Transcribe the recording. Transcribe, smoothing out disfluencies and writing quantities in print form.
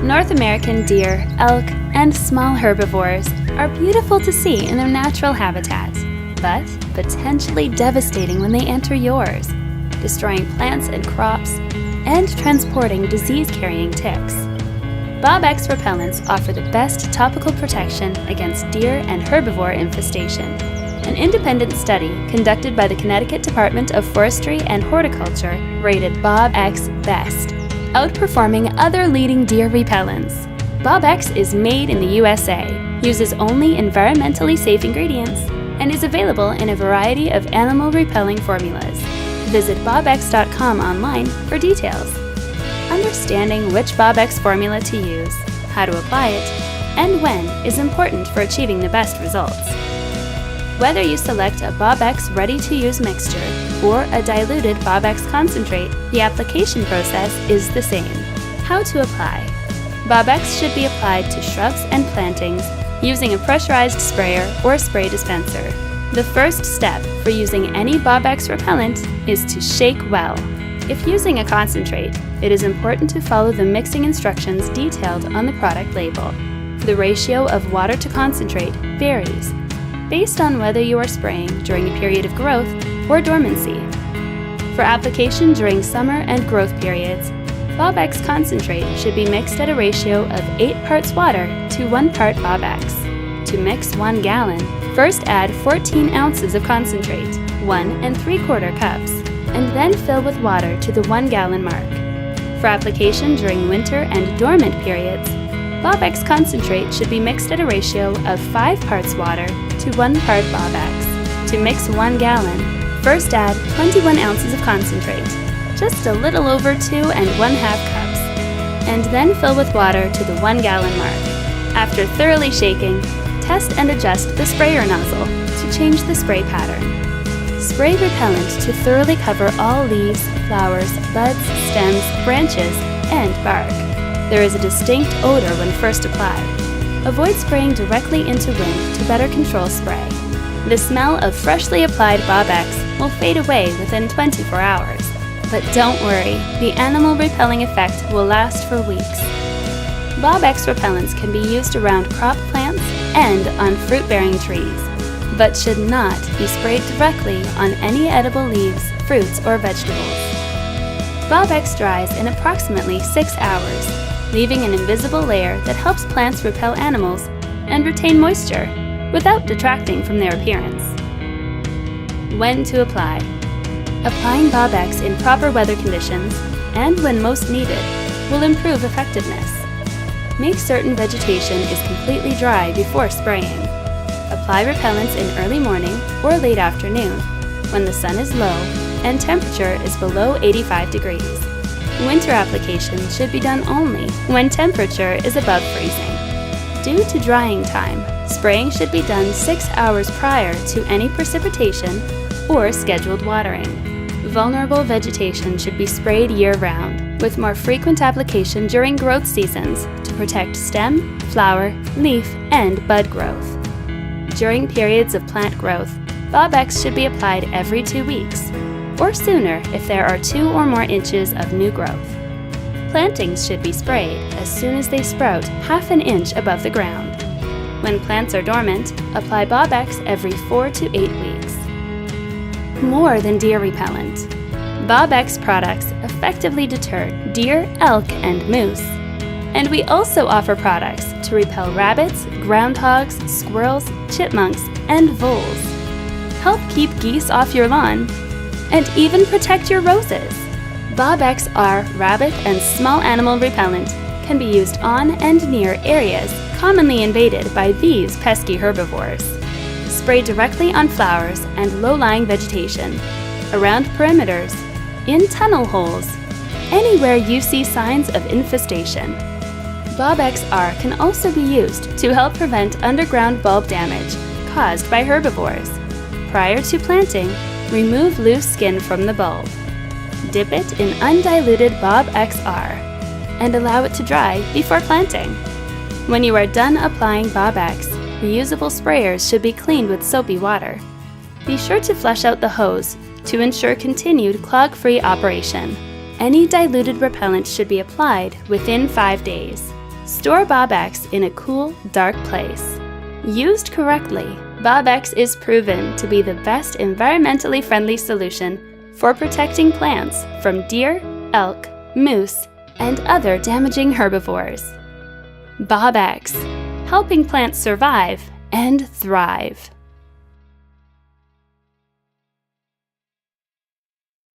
North American deer, elk, and small herbivores are beautiful to see in their natural habitat, but potentially devastating when they enter yours, destroying plants and crops and transporting disease-carrying ticks. Bobbex repellents offer the best topical protection against deer and herbivore infestation. An independent study conducted by the Connecticut Department of Forestry and Horticulture rated Bobbex best, outperforming other leading deer repellents. Bobbex is made in the USA, uses only environmentally safe ingredients, and is available in a variety of animal-repelling formulas. Visit Bobbex.com online for details. Understanding which Bobbex formula to use, how to apply it, and when is important for achieving the best results. Whether you select a Bobbex ready-to-use mixture or a diluted Bobbex concentrate, the application process is the same. How to apply. Bobbex should be applied to shrubs and plantings using a pressurized sprayer or spray dispenser. The first step for using any Bobbex repellent is to shake well. If using a concentrate, it is important to follow the mixing instructions detailed on the product label. The ratio of water to concentrate varies based on whether you are spraying during a period of growth or dormancy. For application during summer and growth periods, Bobbex concentrate should be mixed at a ratio of 8 parts water to 1 part Bobbex. To mix 1 gallon, first add 14 ounces of concentrate, 1 3/4 cups, and then fill with water to the 1 gallon mark. For application during winter and dormant periods, Bobbex concentrate should be mixed at a ratio of 5 parts water to 1 part Bobbex. To mix 1 gallon, first add 21 ounces of concentrate, just a little over 2 1/2 cups, and then fill with water to the 1 gallon mark. After thoroughly shaking, test and adjust the sprayer nozzle to change the spray pattern. Spray repellent to thoroughly cover all leaves, flowers, buds, stems, branches, and bark. There is a distinct odor when first applied. Avoid spraying directly into wind to better control spray. The smell of freshly applied Bobbex will fade away within 24 hours. But don't worry, the animal repelling effect will last for weeks. Bobbex repellents can be used around crop plants and on fruit-bearing trees, but should not be sprayed directly on any edible leaves, fruits, or vegetables. Bobbex dries in approximately 6 hours, leaving an invisible layer that helps plants repel animals and retain moisture without detracting from their appearance. When to apply. Applying Bobbex in proper weather conditions and when most needed will improve effectiveness. Make certain vegetation is completely dry before spraying. Apply repellents in early morning or late afternoon when the sun is low and temperature is below 85 degrees. Winter application should be done only when temperature is above freezing. Due to drying time, spraying should be done 6 hours prior to any precipitation or scheduled watering. Vulnerable vegetation should be sprayed year-round, with more frequent application during growth seasons to protect stem, flower, leaf, and bud growth. During periods of plant growth, Bobbex should be applied every 2 weeks, or sooner if there are 2 or more inches of new growth. Plantings should be sprayed as soon as they sprout half an inch above the ground. When plants are dormant, apply Bobbex every 4 to 8 weeks. More than deer repellent. Bobbex products effectively deter deer, elk, and moose. And we also offer products to repel rabbits, groundhogs, squirrels, chipmunks, and voles. Help keep geese off your lawn, and even protect your roses. Bobbex are rabbit and small animal repellent, can be used on and near areas commonly invaded by these pesky herbivores. Spray directly on flowers and low-lying vegetation, around perimeters, in tunnel holes, anywhere you see signs of infestation. Bobbex R can also be used to help prevent underground bulb damage caused by herbivores. Prior to planting, remove loose skin from the bulb. Dip it in undiluted Bobbex R and allow it to dry before planting. When you are done applying Bobbex, Reusable sprayers should be cleaned with soapy water. Be sure to flush out the hose to ensure continued clog-free operation. Any diluted repellent should be applied within 5 days. Store Bobbex in a cool, dark place. Used correctly, Bobbex is proven to be the best environmentally friendly solution for protecting plants from deer, elk, moose, and other damaging herbivores. Bobbex, helping plants survive and thrive.